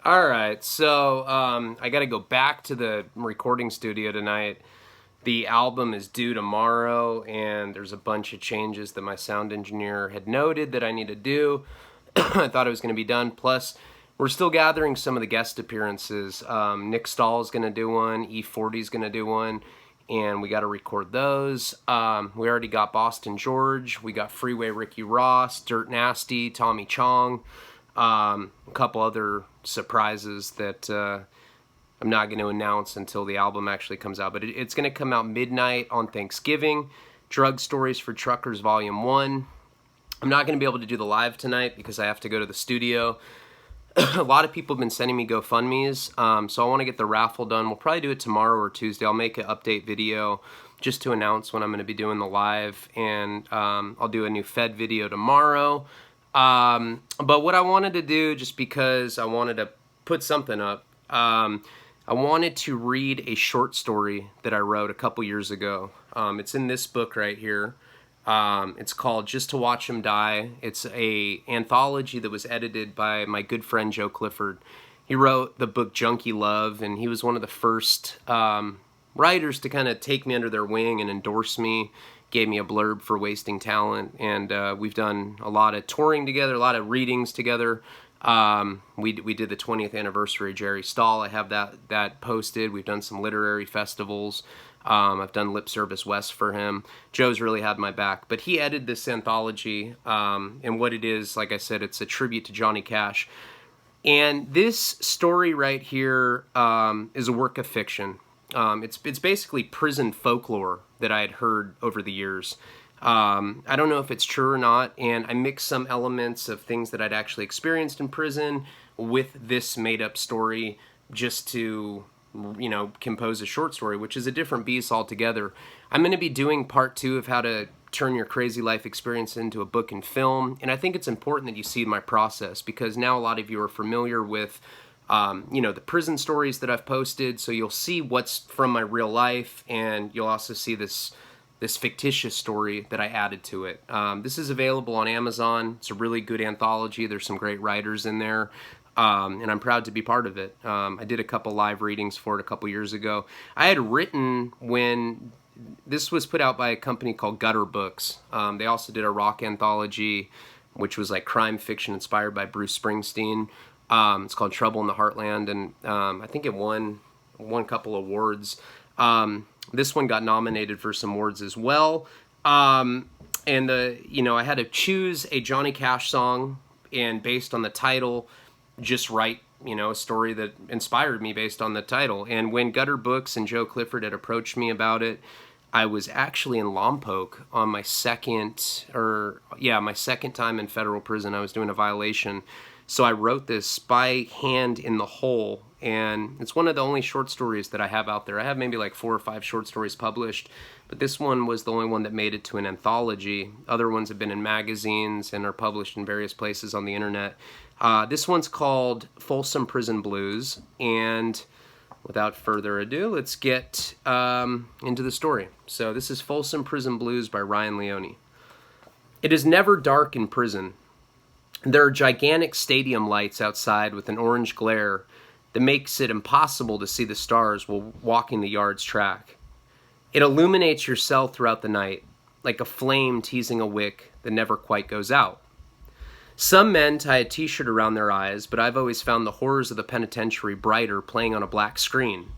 All right, so I got to go back to the recording studio tonight. The album is due tomorrow, and there's a bunch of changes that my sound engineer had noted that I need to do. I thought it was going to be done. Plus, we're still gathering some of the guest appearances. Nick Stahl is going to do one, E40 is going to do one, and we got to record those. We already got Boston George, we got Freeway Ricky Ross, Dirt Nasty, Tommy Chong, a couple other surprises that I'm not going to announce until the album actually comes out. But it's going to come out midnight on Thanksgiving. Drug Stories for Truckers Volume 1. I'm not going to be able to do the live tonight because I have to go to the studio. A lot of people have been sending me GoFundMes, so I want to get the raffle done. We'll probably do it tomorrow or Tuesday. I'll make an update video just to announce when I'm going to be doing the live, and I'll do a new Fed video tomorrow. But what I wanted to do, just because I wanted to put something up, I wanted to read a short story that I wrote a couple years ago. It's in this book right here. It's called Just to Watch Him Die. It's a anthology that was edited by my good friend Joe Clifford. He wrote the book Junkie Love, and he was one of the first writers to kind of take me under their wing and endorse me, gave me a blurb for Wasting Talent, and we've done a lot of touring together, a lot of readings together. We did the 20th anniversary of Jerry Stahl. I have that posted. We've done some literary festivals. I've done Lip Service West for him. Joe's really had my back. But he edited this anthology, and what it is, like I said, it's a tribute to Johnny Cash. And this story right here is a work of fiction. It's basically prison folklore that I had heard over the years. I don't know if it's true or not, and I mixed some elements of things that I'd actually experienced in prison with this made-up story just to, you know, compose a short story, which is a different beast altogether. I'm going to be doing part 2 of how to turn your crazy life experience into a book and film, and I think it's important that you see my process, because now a lot of you are familiar with you know, the prison stories that I've posted, so you'll see what's from my real life, and you'll also see this fictitious story that I added to it. This is available on Amazon. It's a really good anthology. There's some great writers in there, and I'm proud to be part of it. I did a couple live readings for it a couple years ago. I had written when this was put out by a company called Gutter Books. They also did a rock anthology, which was like crime fiction inspired by Bruce Springsteen. It's called Trouble in the Heartland, and I think it won a couple awards. This one got nominated for some awards as well. And you know, I had to choose a Johnny Cash song, and based on the title, just write, you know, a story that inspired me based on the title. And when Gutter Books and Joe Clifford had approached me about it, I was actually in Lompoc on my second time in federal prison. I was doing a violation. So I wrote this by hand in the hole, and it's one of the only short stories that I have out there. I have maybe like 4 or 5 short stories published, but this one was the only one that made it to an anthology. Other ones have been in magazines and are published in various places on the internet. This one's called Folsom Prison Blues, and without further ado, let's get into the story. So this is Folsom Prison Blues by RYAN LEONE. It is never dark in prison. There are gigantic stadium lights outside with an orange glare that makes it impossible to see the stars while walking the yard's track. It illuminates your cell throughout the night, like a flame teasing a wick that never quite goes out. Some men tie a t-shirt around their eyes, but I've always found the horrors of the penitentiary brighter playing on a black screen.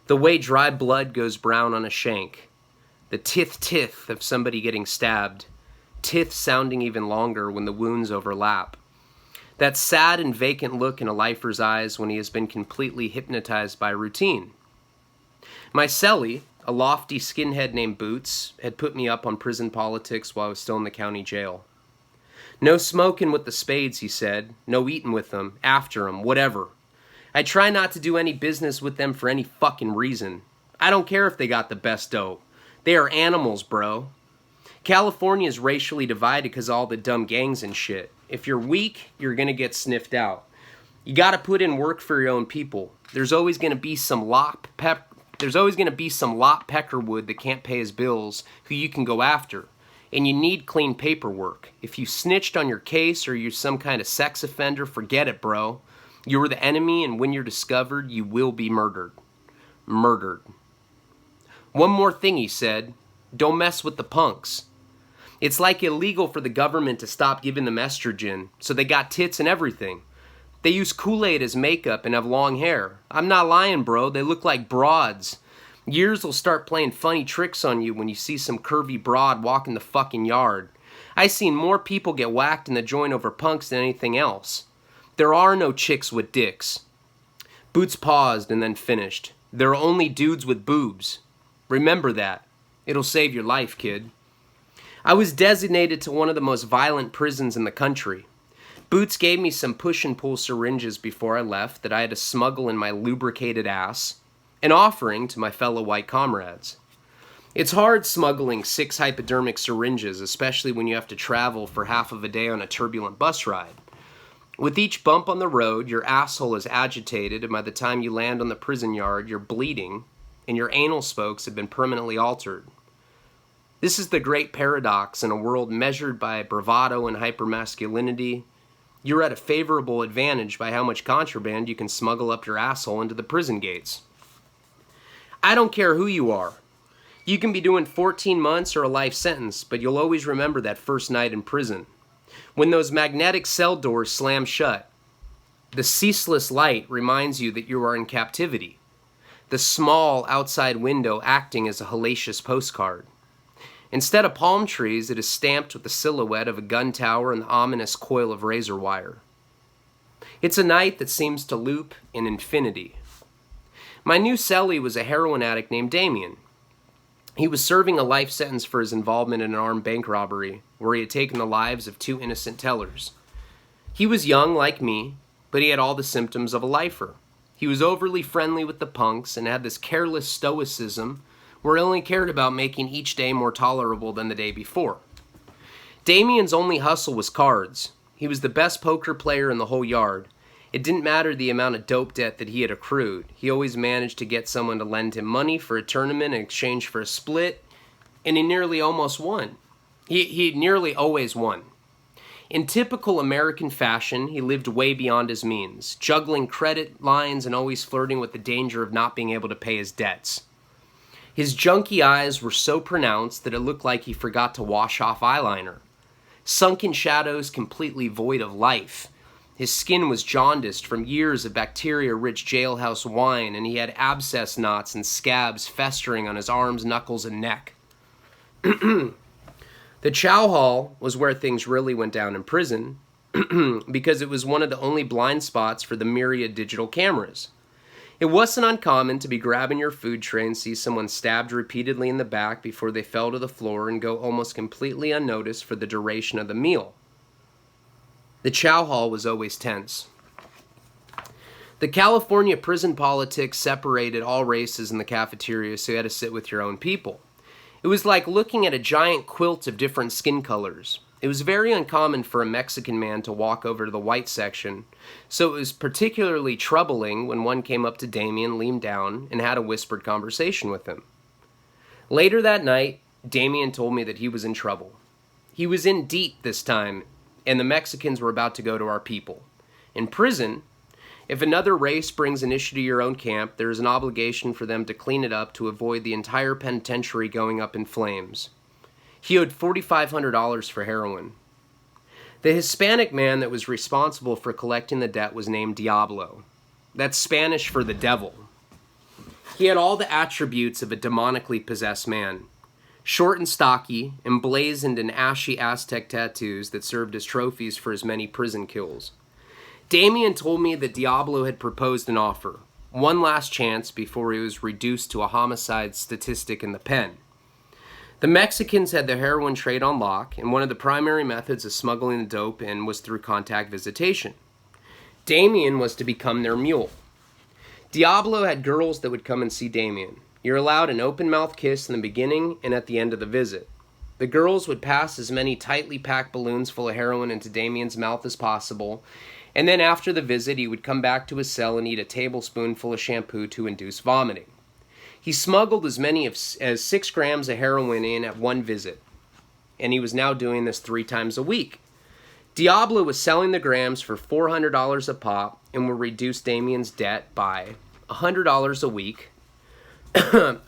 The way dry blood goes brown on a shank, the tith-tith of somebody getting stabbed, tith sounding even longer when the wounds overlap. That sad and vacant look in a lifer's eyes when he has been completely hypnotized by routine. My cellie, a lofty skinhead named Boots, had put me up on prison politics while I was still in the county jail. No smoking with the spades, he said. No eating with them, after them, whatever. I try not to do any business with them for any fucking reason. I don't care if they got the best dope. They are animals, bro. California is racially divided because of all the dumb gangs and shit. If you're weak, you're going to get sniffed out. You got to put in work for your own people. There's always going to be some Lot Peckerwood that can't pay his bills who you can go after. And you need clean paperwork. If you snitched on your case or you're some kind of sex offender, forget it, bro. You are the enemy, and when you're discovered, you will be murdered. Murdered. One more thing, he said. Don't mess with the punks. It's like illegal for the government to stop giving them estrogen, so they got tits and everything. They use Kool-Aid as makeup and have long hair. I'm not lying, bro. They look like broads. Years will start playing funny tricks on you when you see some curvy broad walking the fucking yard. I seen more people get whacked in the joint over punks than anything else. There are no chicks with dicks. Boots paused and then finished. There are only dudes with boobs. Remember that. It'll save your life, kid. I was designated to one of the most violent prisons in the country. Boots gave me some push-and-pull syringes before I left that I had to smuggle in my lubricated ass, an offering to my fellow white comrades. It's hard smuggling 6 hypodermic syringes, especially when you have to travel for half of a day on a turbulent bus ride. With each bump on the road, your asshole is agitated, and by the time you land on the prison yard, you're bleeding, and your anal spokes have been permanently altered. This is the great paradox in a world measured by bravado and hypermasculinity. You're at a favorable advantage by how much contraband you can smuggle up your asshole into the prison gates. I don't care who you are. You can be doing 14 months or a life sentence, but you'll always remember that first night in prison. When those magnetic cell doors slam shut, the ceaseless light reminds you that you are in captivity. The small outside window acting as a hellacious postcard. Instead of palm trees, it is stamped with the silhouette of a gun tower and the ominous coil of razor wire. It's a night that seems to loop in infinity. My new cellie was a heroin addict named Damien. He was serving a life sentence for his involvement in an armed bank robbery, where he had taken the lives of 2 innocent tellers. He was young, like me, but he had all the symptoms of a lifer. He was overly friendly with the punks and had this careless stoicism where he only cared about making each day more tolerable than the day before. Damien's only hustle was cards. He was the best poker player in the whole yard. It didn't matter the amount of dope debt that he had accrued. He always managed to get someone to lend him money for a tournament in exchange for a split, and he nearly almost won. He nearly always won. In typical American fashion, he lived way beyond his means, juggling credit lines and always flirting with the danger of not being able to pay his debts. His junky eyes were so pronounced that it looked like he forgot to wash off eyeliner. Sunken shadows completely void of life. His skin was jaundiced from years of bacteria-rich jailhouse wine, and he had abscess knots and scabs festering on his arms, knuckles, and neck. The chow hall was where things really went down in prison, because it was one of the only blind spots for the myriad digital cameras. It wasn't uncommon to be grabbing your food tray and see someone stabbed repeatedly in the back before they fell to the floor and go almost completely unnoticed for the duration of the meal. The chow hall was always tense. The California prison politics separated all races in the cafeteria, so you had to sit with your own people. It was like looking at a giant quilt of different skin colors. It was very uncommon for a Mexican man to walk over to the white section, so it was particularly troubling when one came up to Damien, leaned down, and had a whispered conversation with him. Later that night, Damien told me that he was in trouble. He was in deep this time, and the Mexicans were about to go to our people. In prison, if another race brings an issue to your own camp, there is an obligation for them to clean it up to avoid the entire penitentiary going up in flames. He owed $4,500 for heroin. The Hispanic man that was responsible for collecting the debt was named Diablo. That's Spanish for the devil. He had all the attributes of a demonically possessed man. Short and stocky, emblazoned in ashy Aztec tattoos that served as trophies for his many prison kills. Damien told me that Diablo had proposed an offer, one last chance before he was reduced to a homicide statistic in the pen. The Mexicans had their heroin trade on lock, and one of the primary methods of smuggling the dope in was through contact visitation. Damien was to become their mule. Diablo had girls that would come and see Damien. You're allowed an open-mouth kiss in the beginning and at the end of the visit. The girls would pass as many tightly packed balloons full of heroin into Damien's mouth as possible, and then after the visit, he would come back to his cell and eat a tablespoonful of shampoo to induce vomiting. He smuggled as many as 6 grams of heroin in at one visit, and he was now doing this 3 times a week. Diablo was selling the grams for $400 a pop and would reduce Damien's debt by $100 a week,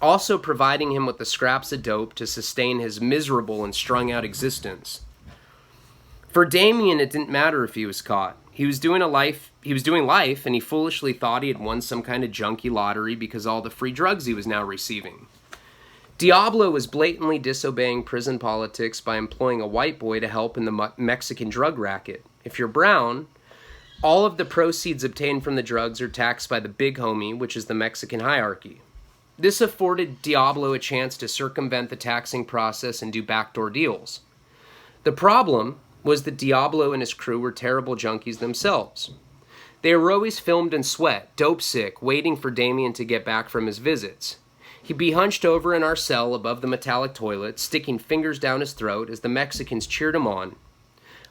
also providing him with the scraps of dope to sustain his miserable and strung-out existence. For Damien, it didn't matter if he was caught. He was doing life, and he foolishly thought he had won some kind of junkie lottery because of all the free drugs he was now receiving. Diablo was blatantly disobeying prison politics by employing a white boy to help in the Mexican drug racket. If you're brown, all of the proceeds obtained from the drugs are taxed by the big homie, which is the Mexican hierarchy. This afforded Diablo a chance to circumvent the taxing process and do backdoor deals. The problem was that Diablo and his crew were terrible junkies themselves. They were always filmed in sweat, dope sick, waiting for Damien to get back from his visits. He'd be hunched over in our cell above the metallic toilet, sticking fingers down his throat as the Mexicans cheered him on.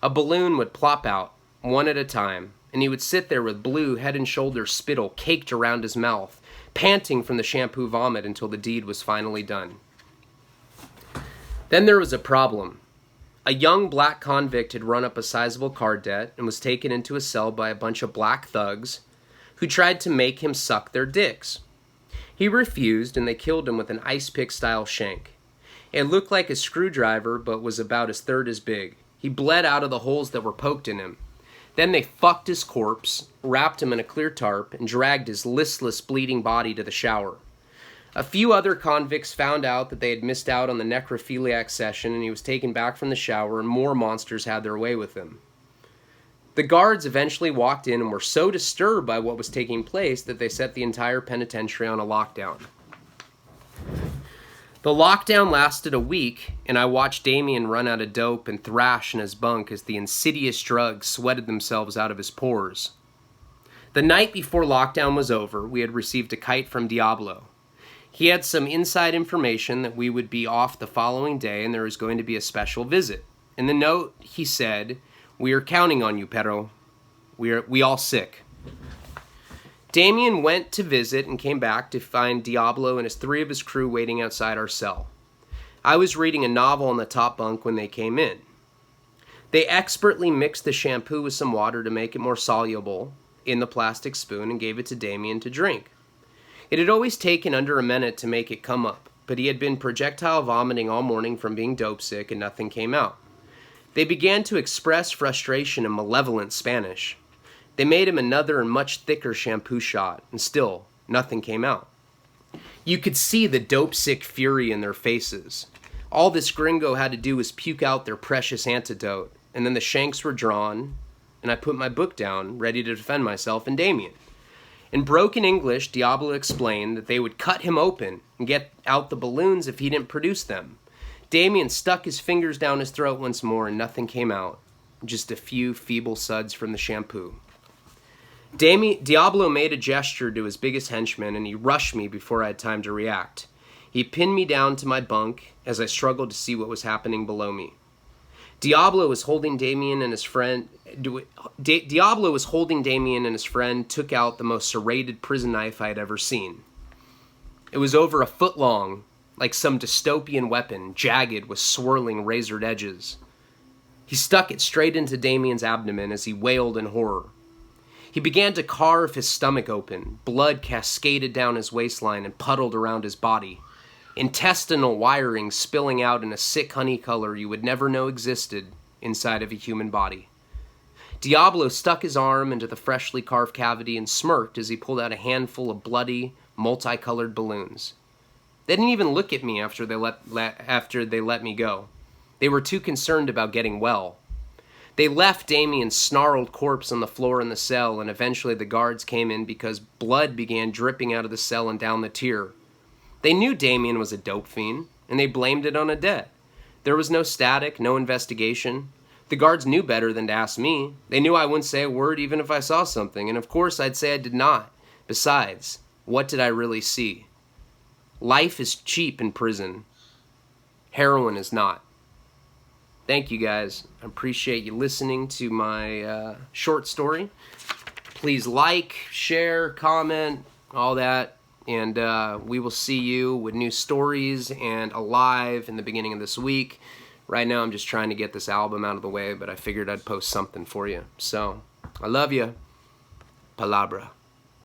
A balloon would plop out, one at a time, and he would sit there with blue head and shoulders spittle caked around his mouth, panting from the shampoo vomit until the deed was finally done. Then there was a problem. A young black convict had run up a sizable car debt and was taken into a cell by a bunch of black thugs who tried to make him suck their dicks. He refused, and they killed him with an ice pick-style shank. It looked like a screwdriver, but was about a third as big. He bled out of the holes that were poked in him. Then they fucked his corpse, wrapped him in a clear tarp, and dragged his listless, bleeding body to the shower. A few other convicts found out that they had missed out on the necrophiliac session, and he was taken back from the shower, and more monsters had their way with him. The guards eventually walked in and were so disturbed by what was taking place that they set the entire penitentiary on a lockdown. The lockdown lasted a week, and I watched Damien run out of dope and thrash in his bunk as the insidious drugs sweated themselves out of his pores. The night before lockdown was over, we had received a kite from Diablo. He had some inside information that we would be off the following day and there was going to be a special visit. In the note, he said, "We are counting on you, Perro. We all sick." Damien went to visit and came back to find Diablo and three of his crew waiting outside our cell. I was reading a novel on the top bunk when they came in. They expertly mixed the shampoo with some water to make it more soluble in the plastic spoon and gave it to Damien to drink. It had always taken under a minute to make it come up, but he had been projectile vomiting all morning from being dope sick and nothing came out. They began to express frustration in malevolent Spanish. They made him another and much thicker shampoo shot, and still, nothing came out. You could see the dope-sick fury in their faces. All this gringo had to do was puke out their precious antidote, and then the shanks were drawn, and I put my book down, ready to defend myself and Damien. In broken English, Diablo explained that they would cut him open and get out the balloons if he didn't produce them. Damien stuck his fingers down his throat once more and nothing came out. Just a few feeble suds from the shampoo. Diablo made a gesture to his biggest henchman and he rushed me before I had time to react. He pinned me down to my bunk as I struggled to see what was happening below me. Diablo was holding Damien and his friend took out the most serrated prison knife I had ever seen. It was over a foot long, like some dystopian weapon, jagged with swirling razored edges. He stuck it straight into Damien's abdomen as he wailed in horror. He began to carve his stomach open. Blood cascaded down his waistline and puddled around his body. Intestinal wiring spilling out in a sick honey color you would never know existed inside of a human body. Diablo stuck his arm into the freshly carved cavity and smirked as he pulled out a handful of bloody, multicolored balloons. They didn't even look at me after they let me go. They were too concerned about getting well. They left Damien's snarled corpse on the floor in the cell, and eventually the guards came in because blood began dripping out of the cell and down the tier. They knew Damien was a dope fiend, and they blamed it on a debt. There was no static, no investigation. The guards knew better than to ask me. They knew I wouldn't say a word even if I saw something, and of course I'd say I did not. Besides, what did I really see? Life is cheap in prison. Heroin is not. Thank you guys. I appreciate you listening to my short story. Please like, share, comment, all that. And we will see you with new stories and alive in the beginning of this week. right now I'm just trying to get this album out of the way, but I figured I'd post something for you. So, I love you. Palabra.